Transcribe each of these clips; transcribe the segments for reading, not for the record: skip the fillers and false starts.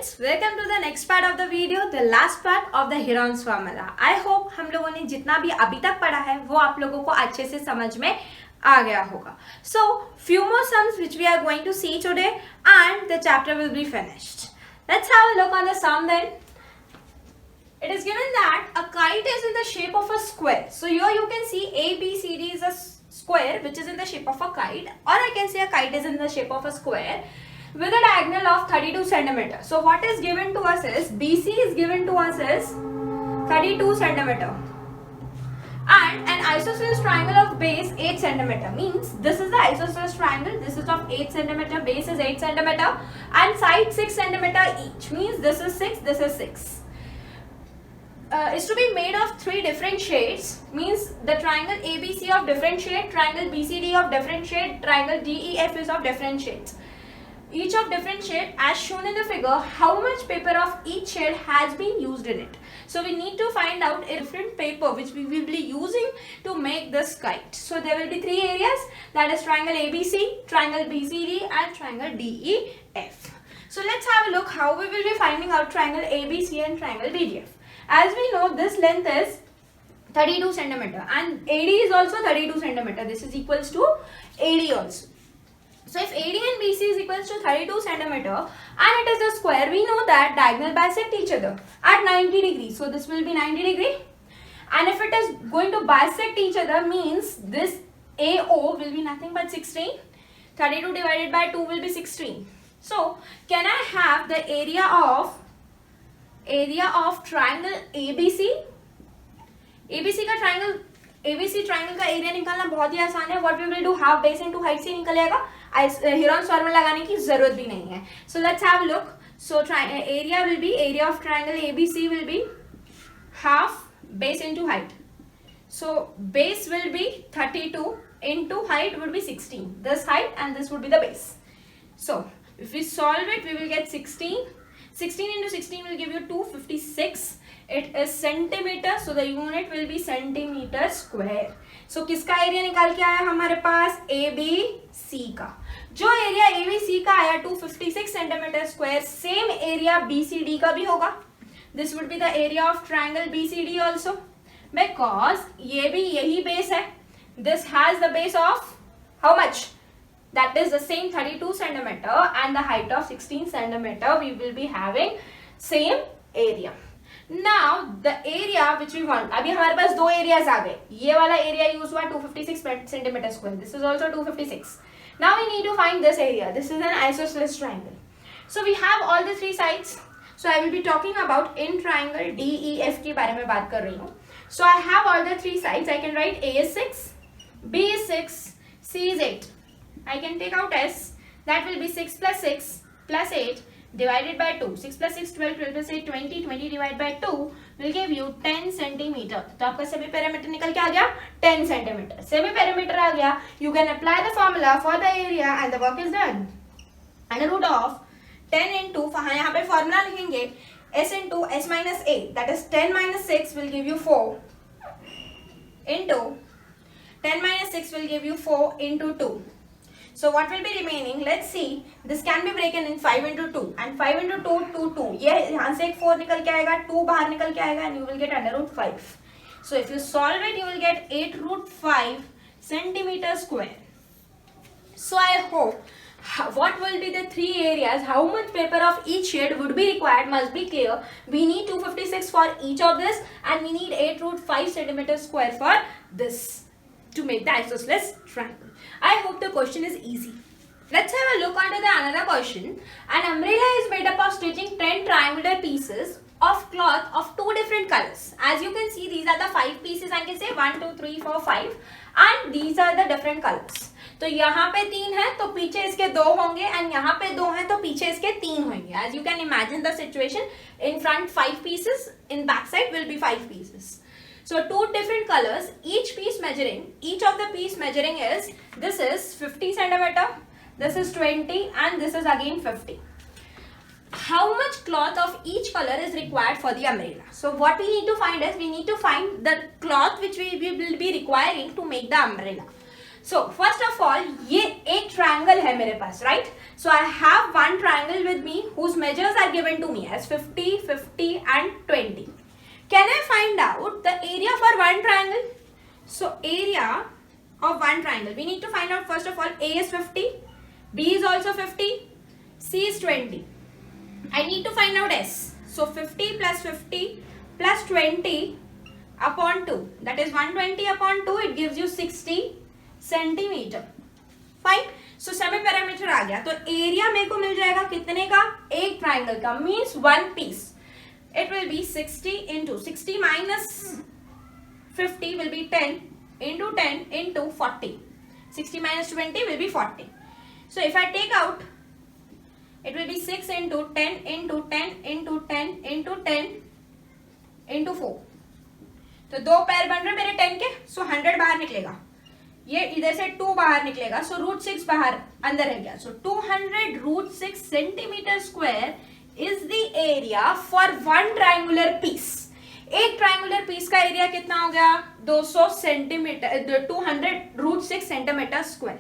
students, welcome to the next part of the video, the last part of the Heron's formula. I hope हम लोगों ने जितना भी अभी तक पढ़ा है वो आप लोगों को अच्छे से समझ में आ गया होगा. So few more sums which we are going to see today and the chapter will be finished. Let's have a look on the sum then. It is given that a kite is in the shape of a square. So here you can see ABCD is a square which is in the shape of a kite, or I can say a kite is in the shape of a square with a diagonal of 32 centimeter. So what is given to us is BC is given to us is 32 centimeter and an isosceles triangle of base 8 centimeter. Means this is the isosceles triangle, this is of 8 centimeter, base is 8 centimeter and side 6 centimeter each. Means this is 6, this is 6. Is to be made of 3 different shades. Means the triangle ABC of different shade, triangle BCD of different shade, triangle DEF is of different shades. Each of different shade as shown in the figure, how much paper of each shade has been used in it. So we need to find out a different paper which we will be using to make this kite. So there will be 3 areas, that is triangle ABC, triangle BCD and triangle DEF. So let's have a look how we will be finding out triangle ABC and triangle DEF. As we know, this length is 32 centimeter and AD is also 32 centimeter. This is equals to AD also. So if AD and BC is equals to 32 centimeter and it is a square, we know that diagonal bisect each other at 90 degrees. So this will be 90 degree. And if it is going to bisect each other, means this AO will be nothing but 16. 32 divided by 2 will be 16. So can I have the area of triangle ABC? ABC का triangle ABC triangle का area निकालना बहुत ही आसान है. What we will do, half base into height से निकलेगा. Heron's formula लगाने की जरूरत भी नहीं है. So let's have a look. So area will be, area of triangle ABC will be half base into height. So base will be 32 into height would be 16. This height and this would be the base. So if we solve it, we will get 16. 16 into 16 will give you 256. It is centimeter, so the unit will be centimeter square. So किसका area निकाल के आया हमारे पास? ABC का. जो area ABC का आया 256 centimetre square, same area BCD का भी होगा. This would be the area of triangle BCD also, because ये भी यही base है. This has the base of how much? That is the same 32 centimeter and the height of 16 centimeter. We will be having same area. Now the area which we want, अभी हमारे पास 2 areas आ गए. ये वाला area use हुआ 256 centimeter square. This is also 256. Now we need to find this area. This is an isosceles triangle. So we have all the 3 sides. So I will be talking about in triangle DEF के बारे में बात कर रही हूँ. So I have all the 3 sides. I can write A is 6, B is 6, C is 8. I can take out S. That will be 6 plus 6 plus 8 divided by 2. 6 plus 6, 12, 12 plus 8, 20. 20 divided by 2 will give you 10 centimeter. तो आपका semi parameter निकल के आ गया 10 centimeter. Semi parameter आ गया. You can apply the formula for the area and the work is done. Under root of 10 into, यहाँ पे formula लिखेंगे S into S minus A. That is 10 minus 6 will give you 4 into 10 minus 6 will give you 4 into 2. So what will be remaining? Let's see. This can be broken in 5 into 2 and 5 into 2 2 2. ये यहाँ से एक 4 निकल के आएगा, 2 बाहर निकल के आएगा and you will get under root 5. So if you solve it, you will get 8 root 5 centimeter square. So I hope what will be the 3 areas, how much paper of each shade would be required must be clear. We need 256 for each of this and we need 8 root 5 centimeter square for this to make the isosceles triangle. I hope the question is easy. Let's have a look onto the another question. An umbrella is made up of stitching 10 triangular pieces of cloth of 2 different colors. As you can see, these are the 5 pieces. I can say 1, 2, 3, 4, 5 and these are the different colors. तो यहाँ पे 3 है तो पीछे इसके 2 होंगे and यहाँ पे 2 है तो पीछे इसके 3 होंगे. As you can imagine the situation, in front 5 pieces, in back side will be 5 pieces. So 2 different colors, each of the piece measuring is, this is 50 centimeter, this is 20 and this is again 50. How much cloth of each color is required for the umbrella? So what we need to find is, we need to find the cloth which we will be requiring to make the umbrella. So first of all ये एक triangle है मेरे पास, right? So I have one triangle with me whose measures are given to me as 50, 50 and 20. Can I find out the area for one triangle? So area of one triangle, we need to find out first of all A is 50, B is also 50, C is 20. I need to find out S. So 50 plus 50 plus 20 upon 2, that is 120 upon 2, it gives you 60 centimeter. Fine. So semi parameter आ गया. तो area मेरे को मिल जाएगा कितने का? एक triangle का, means one piece. It will be 60 into 60 minus 50 will be 10 into 10 into 40. 60 minus 20 will be 40. So if I take out, it will be 6 into 10 into 10 into 10 into 10 into 4. तो दो पैर बन रहे मेरे 10 के, so 100 बाहर निकलेगा. ये इधर से 2 बाहर निकलेगा, so रूट 6 बाहर अंदर रह गया. So 200 root 6 centimetre square is the area for one triangular piece. एक ट्राइंगुलर पीस का एरिया कितना हो गया? 200 centimetre, 200 root 6 centimetre square.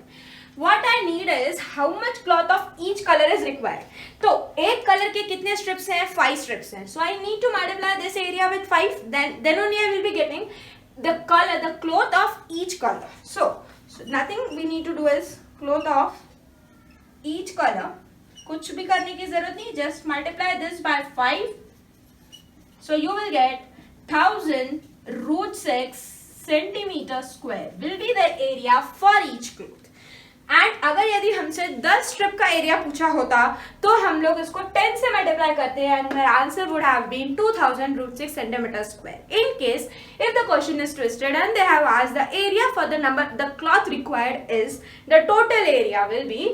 What I need is how much cloth of each color is required. तो एक कलर के कितने strips हैं? 5 स्ट्रिप्स हैं. So I need to multiply this area with 5. Then only I will be getting the color, the cloth of each color. So nothing we need to do is cloth of each color. कुछ भी करने की जरूरत नहीं. Just multiply this by 5. So you will get 1000 root 6 centimeter square will be the area for each cloth. And अगर यदि हमसे 10 strip का एरिया पूछा होता तो हम लोग इसको 10 से मल्टीप्लाई करते हैं and my answer would have been 2000 root 6 centimeter square. In case if the question is twisted and they have asked the area for the number the cloth required is the total area will be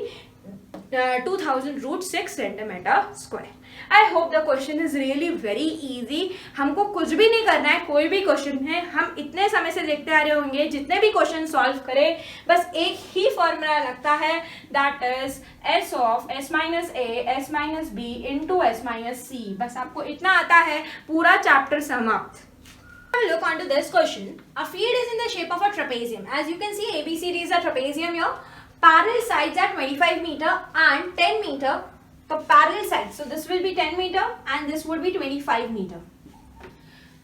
2000 root 6 centimeter square. I hope the question is really very easy. हमको कुछ भी नहीं करना है, कोई भी question है हम इतने समय से देखते आ रहे होंगे, जितने भी क्वेश्चन सॉल्व करें बस एक ही फॉर्मूला लगता है, that is s of s minus a s minus b into s minus c. बस आपको इतना आता है, पूरा चैप्टर समाप्त. Look onto this question. A field is in the shape of a trapezium. As you can see, ABCD is a trapezium here. Parallel sides are 25 meter and 10 meter. So parallel sides. So this will be 10 meter and this would be 25 meter.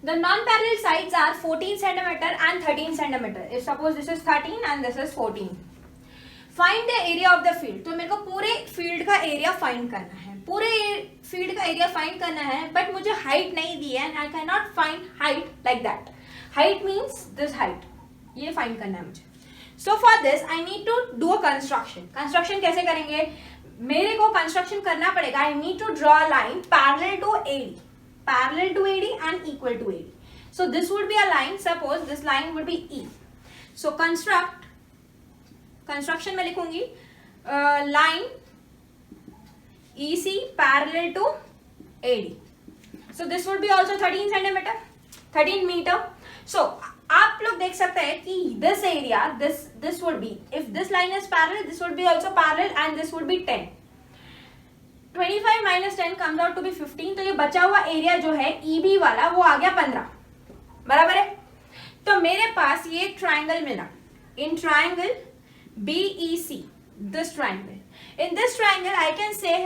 The non-parallel sides are 14 centimeter and 13 centimeter. If suppose this is 13 and this is 14. Find the area of the field. तो मेरे को पूरे field का area find करना है. पूरे field का area find करना है, बट मुझे हाइट नहीं दी है. I can not find height like that. Height means this height, ये फाइंड करना है मुझे. So for this I need to do a construction. Construction कैसे करेंगे? मेरे को कंस्ट्रक्शन करना पड़ेगा. I need to draw a line parallel to AD, parallel to AD and equal to AD. So this would be a line. Suppose this line would be E. So construction में लिखूंगी line EC parallel to AD. So this would be also 13 centimeter, 13 meter. So आप लोग देख सकते हैं कि this area, this would be, if this line is parallel, this would be also parallel and this would be 10. 25 minus 10 comes out to be 15. तो ये बचा हुआ एरिया जो है EB वाला वो आ गया 15. बराबर है? तो मेरे पास ये ट्राइंगल मिला. In triangle BEC, this triangle. In this triangle, I can say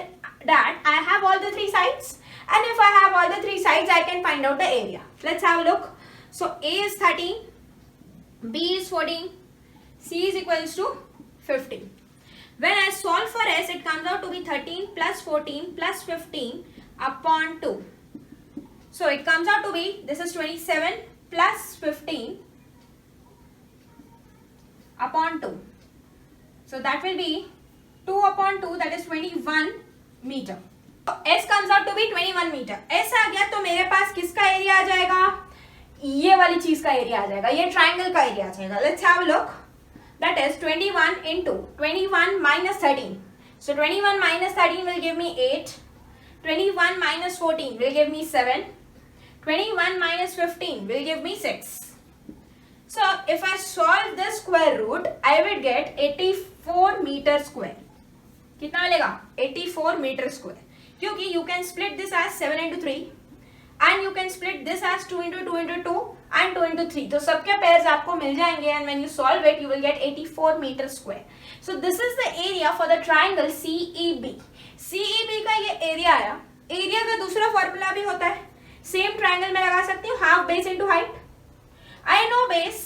that I have all the 3 sides, and if I have all the 3 sides, I can find out the area. Let's have a look. So A is 13, B is 14, C is equals to 15. When I solve for S, it comes out to be 13 plus 14 plus 15 upon 2. So it comes out to be, this is 27 plus 15 upon 2. So that will be 2 upon 2, that is 21 meter. So S comes out to be 21 meter. S आ गया तो मेरे पास किसका area आ जाएगा? ये वाली चीज का area आ जाएगा, ये ट्राइंगल का एरिया आ जाएगा. Let's have a look. That is 21 into 21 minus 13. So 21 minus 13 will give me 8. 21 minus 14 will give me 7. 21 minus 15 will give me 6. So if I solve the square root, I will get 84 meter square. कितना मिलेगा? 84 metre square. क्योंकि you can split this as 7 into 3 and you can split this as 2 into 2 into 2 and 2 into 3. तो सबके pairs आपको मिल जाएंगे and when you solve it you will get 84 meter square. So this is the area for the triangle CEB. CEB का ये area आया. Area का दूसरा formula भी होता है. Same triangle में लगा सकती हूँ half base into height. I know base,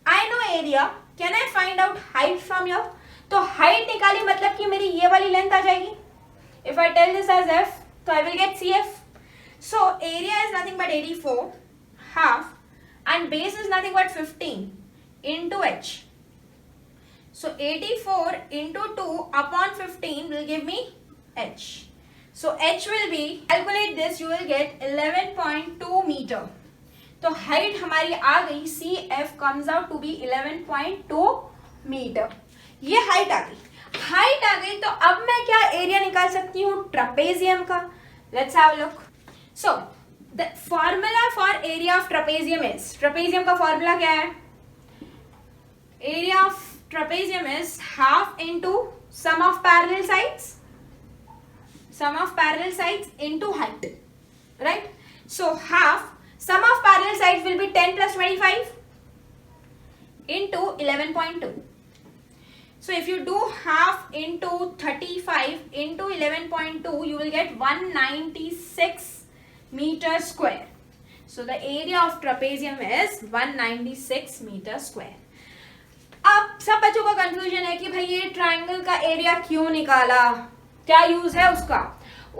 I know area. Can I find out height from here? तो height निकाली मतलब कि मेरी ये वाली length आ जाएगी. If I tell this as f, तो I will get CF. So area is nothing but 84 half and base is nothing but 15 into h. So 84 into 2 upon 15 will give me h. So h will be, calculate this, you will get 11.2 meter. तो height हमारी आ गई, CF comes out to be 11.2 meter. ये height आ गई. Height आ गई तो अब मैं क्या area निकाल सकती हूँ ट्रेपेजियम का. Let's have a look. So the formula for area of trapezium is, trapezium का formula क्या है? Area of trapezium is half into sum of parallel sides, sum of parallel sides into height, right? So half sum of parallel sides will be 10 plus 25 into 11.2. So if you do half into 35 into 11.2, you will get 196 meter square. So the area of trapezium is 196 meter square. अब सब बच्चों का confusion है कि भाई ये triangle का area क्यों निकाला, क्या यूज है उसका.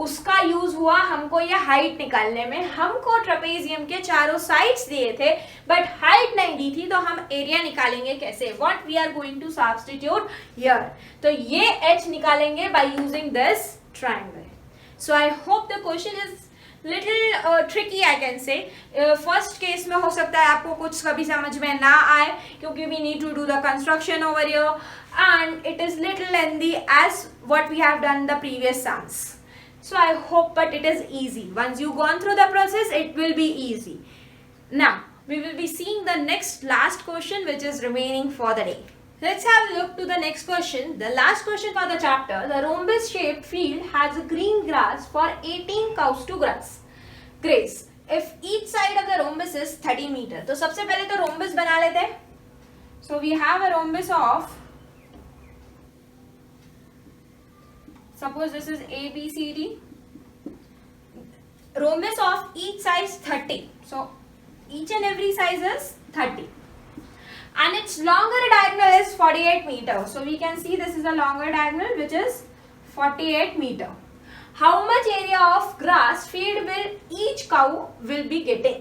उसका यूज हुआ हमको ये हाइट निकालने में. हमको ट्रेपेजियम के चारों साइड्स दिए थे बट हाइट नहीं दी थी, तो हम एरिया निकालेंगे कैसे. What we are going to substitute here. तो ये h निकालेंगे by using this triangle. So I hope the question is little tricky I can say. First case में हो सकता है आपको कुछ कभी समझ में ना आए क्योंकि we need to do the construction over here and it is little lengthy as what we have done the previous sums. So I hope, but it is easy. Once you've gone through the process, it will be easy. Now, we will be seeing the next last question which is remaining for the day. Let's have a look to the next question. The last question for the chapter. The rhombus shaped field has a green grass for 18 cows to graze. If each side of the rhombus is 30 meter. तो सबसे पहले तो rhombus बना लेते हैं. So we have a rhombus of, suppose this is ABCD. Rhombus of each size 30. So each and every size is 30. And its longer diagonal is 48 meter. So we can see this is a longer diagonal which is 48 meter. How much area of grass field will each cow will be getting?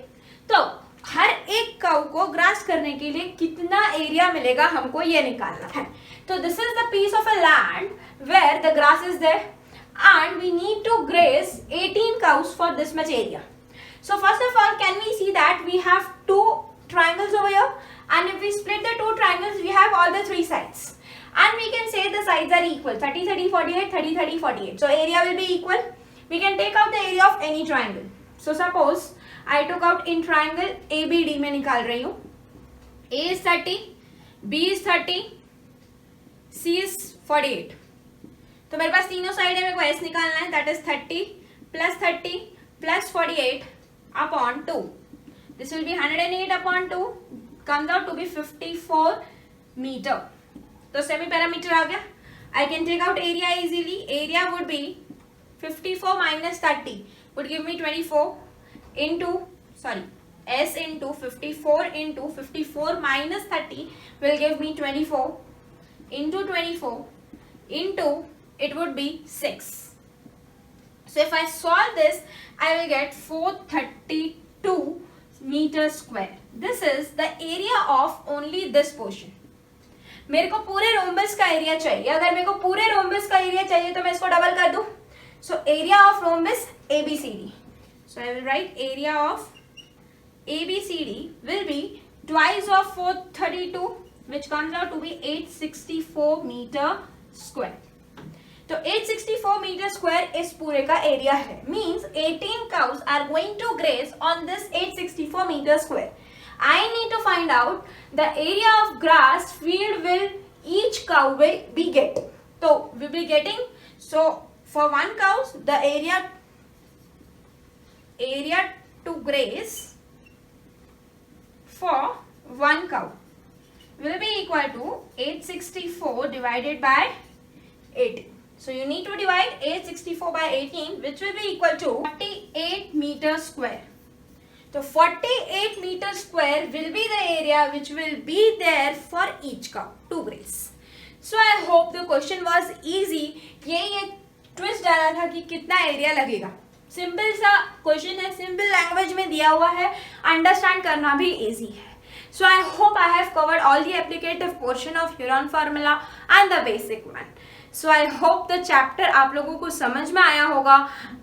तो हर एक cow को grass करने के लिए कितना area मिलेगा हमको ये निकालना है. तो this is the piece of a land where the grass is there and we need to graze 18 cows for this much area. So first of all, can we see that we have two triangles over here, and if we split the two triangles we have all the three sides and we can say the sides are equal, 30 30 48, 30 30 48. So area will be equal. We can take out the area of any triangle. So suppose I took out in triangle ABD में निकाल रही हूँ. A is 30, B is 30, C is 48. तो मेरे पास तीनों side है, मेरे को S निकालना है. That is 30 plus 48 upon 2. This will be 108 upon 2 comes out to be 54 metre. तो सेमी पैरामीटर आ गया. I can take out area easily. Area would be 54 minus 30 would give me 24 into S into 54 into 54 minus 30 will give me 24 into 24 into it would be 6. So if I solve this, I will get 432 meter square. This is the area of only this portion. मेरे को पूरे rhombus का area चाहिए. अगर मेरे को पूरे rhombus का एरिया चाहिए तो मैं इसको डबल कर दूं. So area of rhombus ABCD. So I will write area of ABCD will be twice of 432, which comes out to be 864 meter square. तो 864 meter square इस पूरे का एरिया है. Means 18 cows are going to graze on this 864 meter square. I need to find out the area of grass field will each cow will be getting. So we will be getting, so for one cows the area to graze for one cow will be equal to 864 divided by 18. So you need to divide 864 by 18, which will be equal to 48 meters square. So 48 meters square will be the area which will be there for each cow to graze. So I hope the question was easy. यही एक twist डाला था कि कितना area लगेगा. Simple सा question है, simple language में दिया हुआ है, अंडरस्टैंड करना भी इजी है. So I hope I have covered all the applicative portion of Heron formula and the basic one. So I hope the chapter आप लोगों को समझ में आया होगा.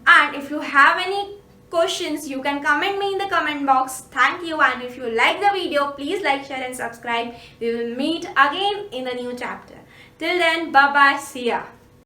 And if you have any questions, you can comment me in the comment box. Thank you. And if you like the video, please like, share and subscribe. We will meet again in the new chapter. Till then, bye bye. See ya.